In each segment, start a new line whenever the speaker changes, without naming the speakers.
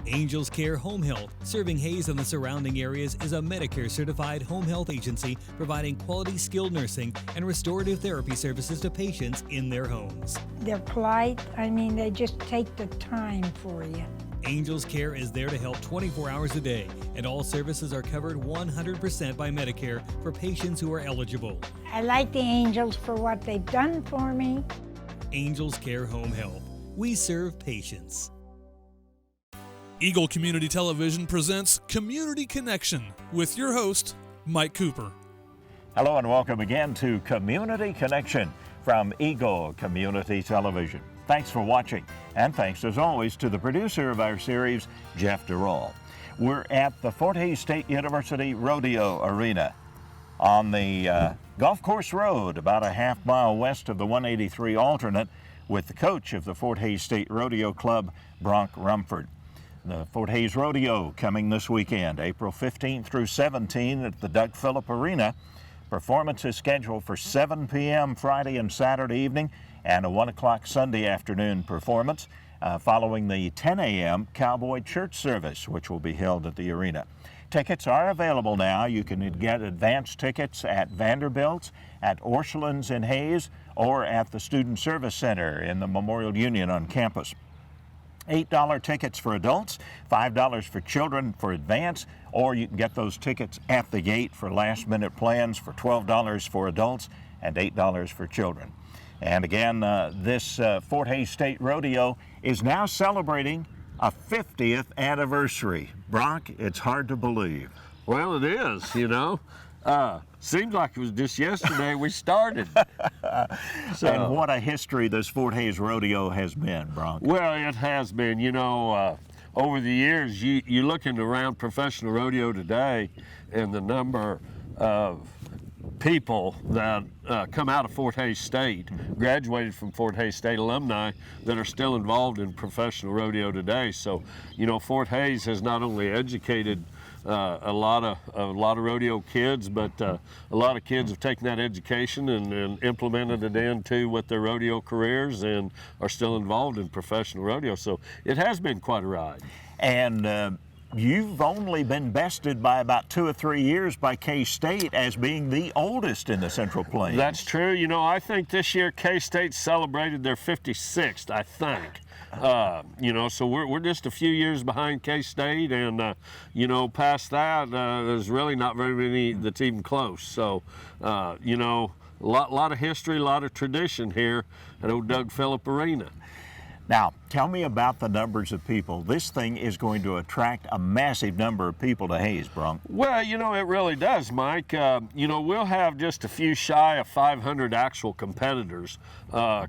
Angels Care Home Health, serving Hayes and the surrounding areas, is a Medicare-certified home health agency providing quality skilled nursing and restorative therapy services to patients in their homes.
They're polite. I mean, they just take the time for you.
Angels Care is there to help 24 hours a day, and all services are covered 100% by Medicare for patients who are eligible.
I like the Angels for what they've done for me.
Angels Care Home Health. We serve patients.
Eagle Community Television presents Community Connection with your host, Mike Cooper.
Hello and welcome again to Community Connection from Eagle Community Television. Thanks for watching, and thanks as always to the producer of our series, Jeff Durrell. We're at the Fort Hays State University Rodeo Arena on the Golf Course Road, about a half mile west of the 183 alternate, with the coach of the Fort Hays State Rodeo Club, Bronc Rumford. The Fort Hays Rodeo coming this weekend, April 15th through 17th at the Doug Phillip Arena. Performance is scheduled for 7 p.m. Friday and Saturday evening and a 1 o'clock Sunday afternoon performance following the 10 a.m. Cowboy Church service, which will be held at the arena. Tickets are available now. You can get advance tickets at Vanderbilt's, at Orchland's in Hays, or at the Student Service Center in the Memorial Union on campus. $8 tickets for adults, $5 for children for advance, or you can get those tickets at the gate for last-minute plans for $12 for adults and $8 for children. And again, this Fort Hays State Rodeo is now celebrating a 50th anniversary. Bronc, it's hard to believe.
Well, it is, you know. Seems like it was just yesterday we started.
And what a history this Fort Hays Rodeo has been, Bronc.
Well, it has been. You know, over the years, you're looking around professional rodeo today, and the number of people that come out of Fort Hays State, graduated from Fort Hays State alumni that are still involved in professional rodeo today. So, you know, Fort Hays has not only educated a lot of rodeo kids, but a lot of kids have taken that education and implemented it into with their rodeo careers and are still involved in professional rodeo. So it has been quite a ride.
And you've only been bested by about 2 or 3 years by K-State as being the oldest in the Central Plains.
That's true. You know, I think this year K-State celebrated their 56th, I think. You know, so we're just a few years behind K-State, and you know, past that, there's really not very many that's even close. So, you know, a lot of history, a lot of tradition here at old Doug Phillip Arena.
Now, tell me about the numbers of people. This thing is going to attract a massive number of people to Hays, Bronc.
Well, you know, it really does, Mike. You know, we'll have just a few shy of 500 actual competitors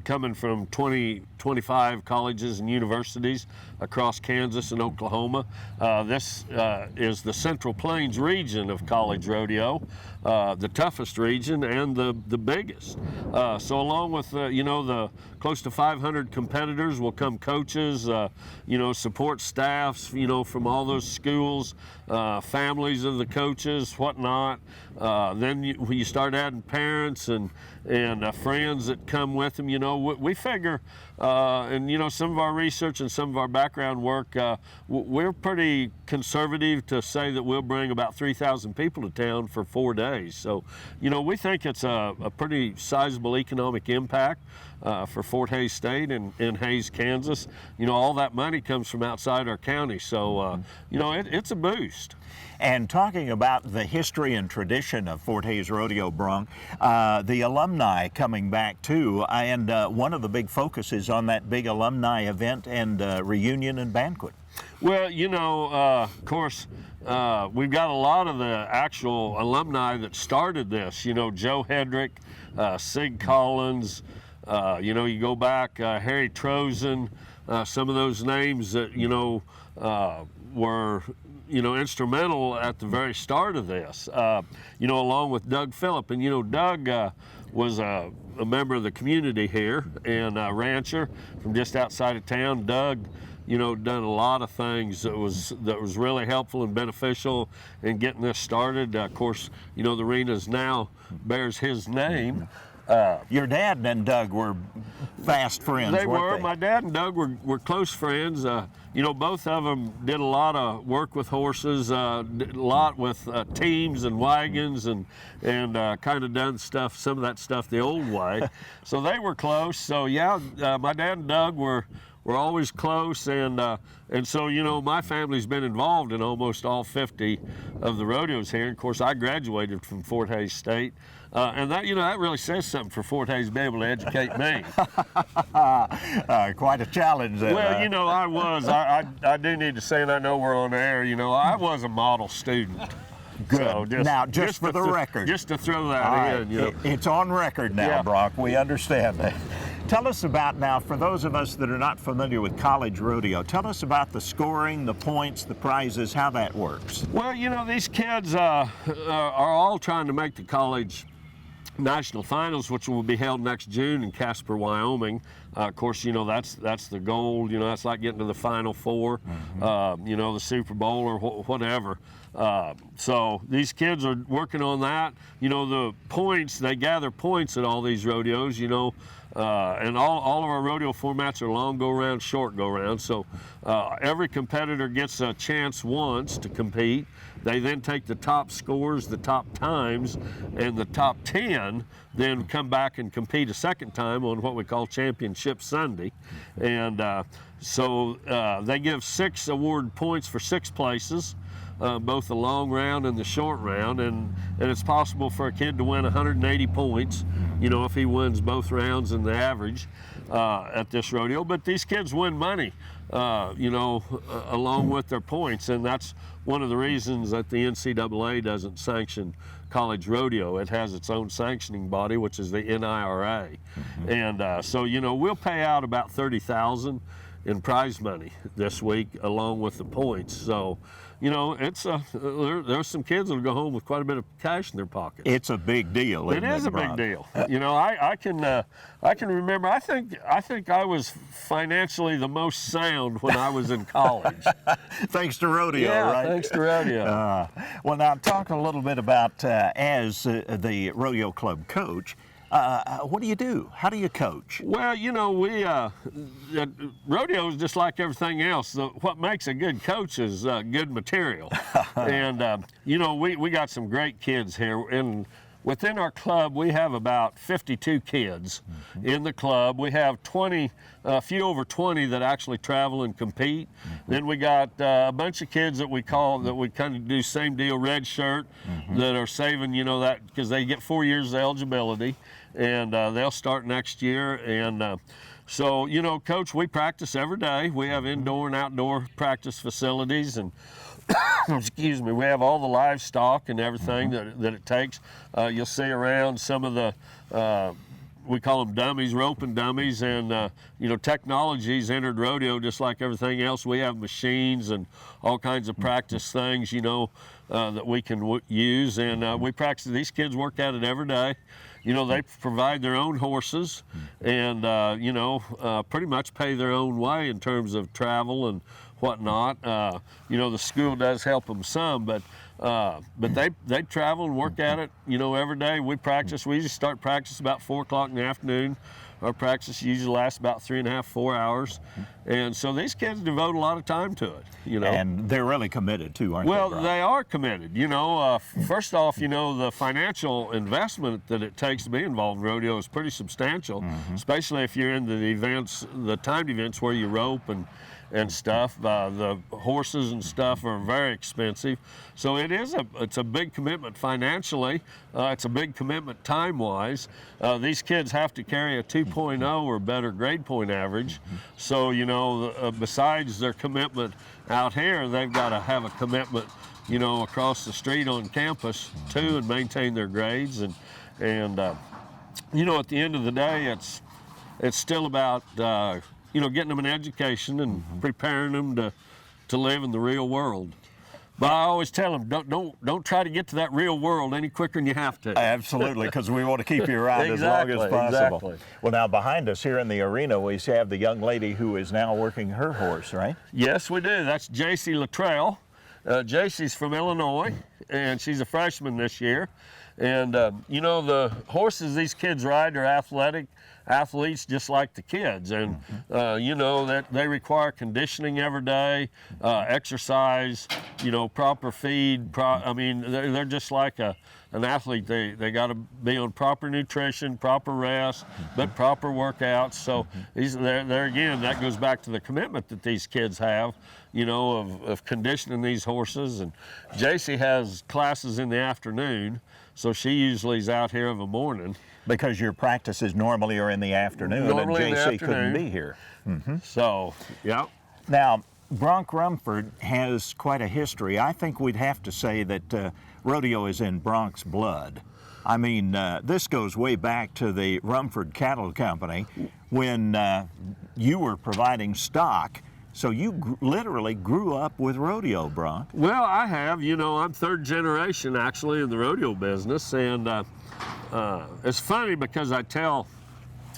coming from 25 colleges and universities across Kansas and Oklahoma. This is the Central Plains region of college rodeo, the toughest region and the biggest. So along with, you know, the close to 500 competitors will come coaches, you know, support staffs, you know, from all those schools, families of the coaches, whatnot. Then you start adding parents and friends that come with them. You know, we figure, and you know, some of our research and some of our background work, we're pretty conservative to say that we'll bring about 3,000 people to town for 4 days. So, you know, we think it's a pretty sizable economic impact for Fort Hays State and Hays, Kansas. You know, all that money comes from outside our county. So, you know, it's a boost.
And talking about the history and tradition of Fort Hays Rodeo, Bronc, the alumni coming back too, and one of the big focuses on that big alumni event and reunion and banquet.
Well, you know, of course, we've got a lot of the actual alumni that started this. You know, Joe Hedrick, Sig Collins, you know, you go back, Harry Trozen, some of those names that, you know, were, you know, instrumental at the very start of this, you know, along with Doug Phillip. And, you know, Doug was a member of the community here and a rancher from just outside of town. Doug, you know, done a lot of things that was really helpful and beneficial in getting this started. Of course, you know, the arena now bears his name.
Your dad and Doug were fast friends,
They
weren't
were.
they?
My dad and Doug were close friends. You know, both of them did a lot of work with horses, did a lot with teams and wagons, and kind of done some of that stuff the old way. So they were close. So yeah, my dad and Doug were always close, and so, you know, my family's been involved in almost all 50 of the rodeos here. And of course, I graduated from Fort Hays State, and that, you know, that really says something for Fort Hays to be able to educate me.
Quite a challenge then.
Well, you know, I do need to say, and I know we're on air, you know, I was a model student.
Good.
So
Now, just for the record.
Just to throw that
All right.
in. You know.
It's on record now,
Yeah.
Bronc. We understand that. Tell us about now, for those of us that are not familiar with college rodeo, tell us about the scoring, the points, the prizes, how that works.
Well, you know, these kids are all trying to make the college national finals, which will be held next June in Casper, Wyoming. Of course, you know, that's the goal. You know, that's like getting to the Final Four, you know, the Super Bowl or whatever. So these kids are working on that. You know, the points, they gather points at all these rodeos, you know, and all of our rodeo formats are long go-round, short go-round. So every competitor gets a chance once to compete. They then take the top scores, the top times, and the top 10, then come back and compete a second time on what we call Championship Sunday. And so they give 6 award points for 6 places, both the long round and the short round, and it's possible for a kid to win 180 points, you know, if he wins both rounds and the average at this rodeo. But these kids win money, you know, along with their points, and that's one of the reasons that the NCAA doesn't sanction college rodeo. It has its own sanctioning body, which is the NIRA. And so, you know, we'll pay out about $30,000 in prize money this week, along with the points. So, you know, it's there's some kids that'll go home with quite a bit of cash in their pocket.
It's a big deal.
It is a big deal. You know, I can remember. I think I was financially the most sound when I was in college.
Thanks to rodeo,
Yeah,
right?
thanks to rodeo.
Well, now talk a little bit about as the rodeo club coach. What do you do? How do you coach?
Well, you know, rodeo is just like everything else. What makes a good coach is good material. And, you know, we got some great kids here. And within our club, we have about 52 kids in the club. We have a few over 20 that actually travel and compete. Then we got a bunch of kids that we kind of do same deal, red shirt, that are saving, you know, that because they get 4 years of eligibility, and they'll start next year. And so, you know, Coach, we practice every day. We have indoor and outdoor practice facilities, and excuse me, we have all the livestock and everything that it takes. You'll see around some of the we call them dummies, roping dummies, and you know, technology's entered rodeo just like everything else. We have machines and all kinds of practice things, you know, that we can use, and we practice. These kids work at it every day. You know, they provide their own horses, and you know, pretty much pay their own way in terms of travel and whatnot. You know, the school does help them some, but they travel and work at it, you know, every day. We practice. We usually start practice about 4 o'clock in the afternoon. Our practice usually lasts about 3.5, 4 hours. And so these kids devote a lot of time to it, you know.
And they're really committed too, aren't they?
Well,
Bronc?
they are committed. You know, first off, you know, the financial investment that it takes to be involved in rodeo is pretty substantial, especially if you're into the events, the timed events where you rope and stuff. The horses and stuff are very expensive. So it's a big commitment financially. It's a big commitment time-wise. These kids have to carry a 2.0 or better grade point average. So, you know, besides their commitment out here, they've got to have a commitment, you know, across the street on campus too, and maintain their grades. And you know, at the end of the day, it's still about you know, getting them an education and preparing them to live in the real world. But I always tell them, don't try to get to that real world any quicker than you have to.
Absolutely, because we want to keep you around as long as possible.
Exactly.
Well, now behind us here in the arena, we have the young lady who is now working her horse, right?
Yes, we do. That's JC Luttrell. JC's from Illinois, and she's a freshman this year. And you know, the horses these kids ride are athletes just like the kids, and you know, that they require conditioning every day, exercise, you know, proper feed. I mean, they're just like an athlete. They got to be on proper nutrition, proper rest, but proper workouts. So there again, that goes back to the commitment that these kids have, you know, of conditioning these horses. And JC has classes in the afternoon, so she usually is out here of a morning.
Because your practices normally are in the afternoon,
Normally
and
in the
JC
afternoon.
couldn't be here.
So, yeah.
Now, Bronc Rumford has quite a history. I think we'd have to say that rodeo is in Bronc's blood. I mean, this goes way back to the Rumford Cattle Company when you were providing stock. So you literally grew up with rodeo, Bronc.
Well, I have. You know, I'm third generation actually in the rodeo business, and it's funny because I tell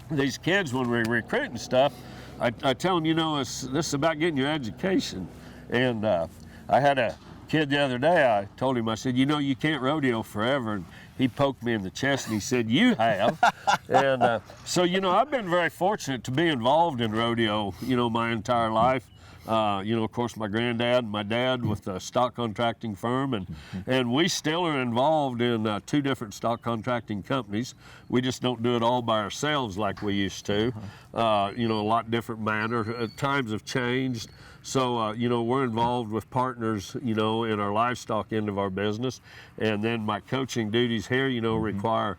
these kids when we recruit and stuff, I tell them, you know, this is about getting your education. And I had a kid the other day, I told him, I said, you know, you can't rodeo forever. And he poked me in the chest and he said, you have. And so, you know, I've been very fortunate to be involved in rodeo, you know, my entire life. You know, of course, my granddad and my dad with the stock contracting firm, and we still are involved in 2 different stock contracting companies. We just don't do it all by ourselves like we used to. You know, a lot different manner. Times have changed. So, you know, we're involved with partners, you know, in our livestock end of our business. And then my coaching duties here, you know, require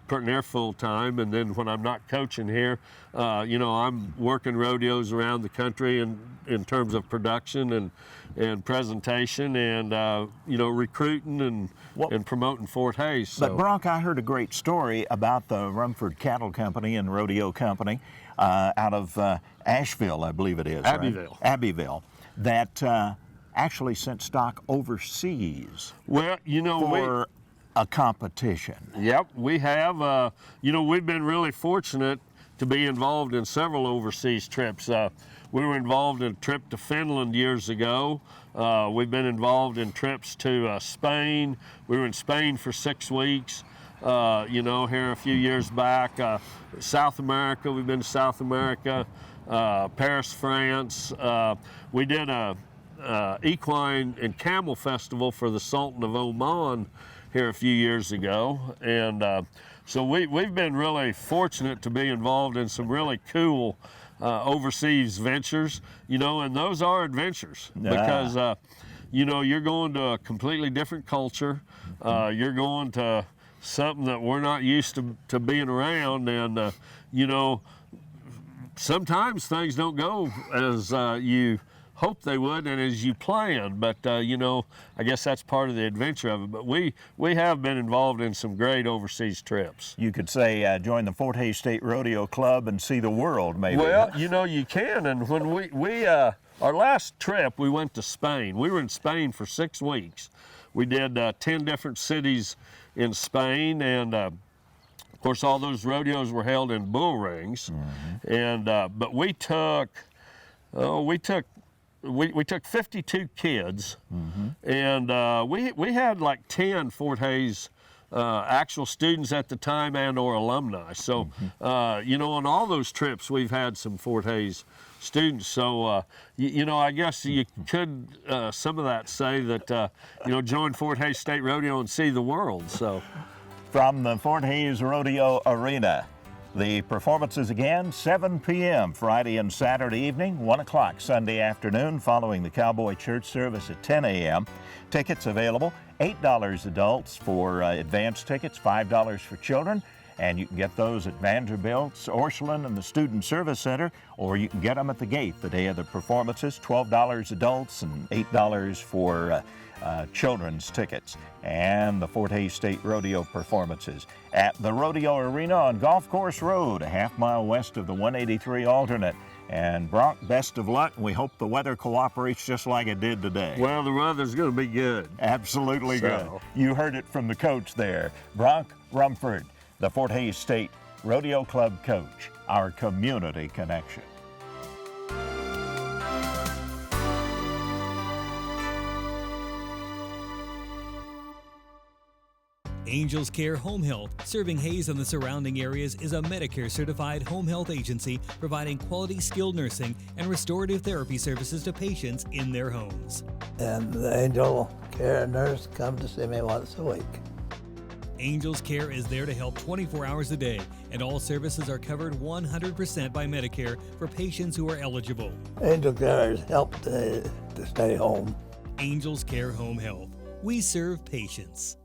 putting there full time, and then when I'm not coaching here, you know, I'm working rodeos around the country in terms of production and presentation, and you know, recruiting and promoting Fort Hays. So.
But Bronc, I heard a great story about the Rumford Cattle Company and Rodeo Company out of Asheville, I believe it is.
Abbeville.
Right? Abbeville, that actually sent stock overseas.
Well, you know,
for a competition.
Yep, we have. You know, we've been really fortunate to be involved in several overseas trips. We were involved in a trip to Finland years ago. We've been involved in trips to Spain. We were in Spain for 6 weeks. You know, here a few years back. South America, we've been to South America, Paris, France. We did a equine and camel festival for the Sultan of Oman here a few years ago, and so we've been really fortunate to be involved in some really cool overseas ventures, you know, and those are adventures because you know, you're going to a completely different culture, you're going to something that we're not used to being around, and you know, sometimes things don't go as you hope they would and as you plan, but you know, I guess that's part of the adventure of it. But we have been involved in some great overseas trips.
You could say join the Fort Hays State Rodeo Club and see the world, maybe.
Well, you know, you can. And when we our last trip, we went to Spain. We were in Spain for 6 weeks. We did 10 different cities in Spain, and of course, all those rodeos were held in bull rings. And but we took 52 kids, and we had like 10 Fort Hays actual students at the time and or alumni. So, you know, on all those trips, we've had some Fort Hays students. So, you know, I guess you could, some of that say that, you know, join Fort Hays State Rodeo and see the world. So,
from the Fort Hays Rodeo Arena, the performances again, 7 p.m. Friday and Saturday evening, 1 o'clock Sunday afternoon, following the Cowboy Church service at 10 a.m. Tickets available, $8 adults for advanced tickets, $5 for children, and you can get those at Vanderbilt's, Orchland, and the Student Service Center, or you can get them at the gate the day of the performances, $12 adults and $8 for children's tickets. And the Fort Hays State Rodeo performances at the Rodeo Arena on Golf Course Road, a half-mile west of the 183 alternate. And Bronc, best of luck, and we hope the weather cooperates just like it did today.
well, the weather's going to be good.
Absolutely good. You heard it from the coach there, Bronc Rumford, the Fort Hays State Rodeo Club coach, our community connection.
Angels Care Home Health, serving Hayes and the surrounding areas, is a Medicare certified home health agency providing quality skilled nursing and restorative therapy services to patients in their homes.
And the Angel Care nurse comes to see me once a week.
Angels Care is there to help 24 hours a day, and all services are covered 100% by Medicare for patients who are eligible.
Angel Care has helped to stay home.
Angels Care Home Health. We serve patients.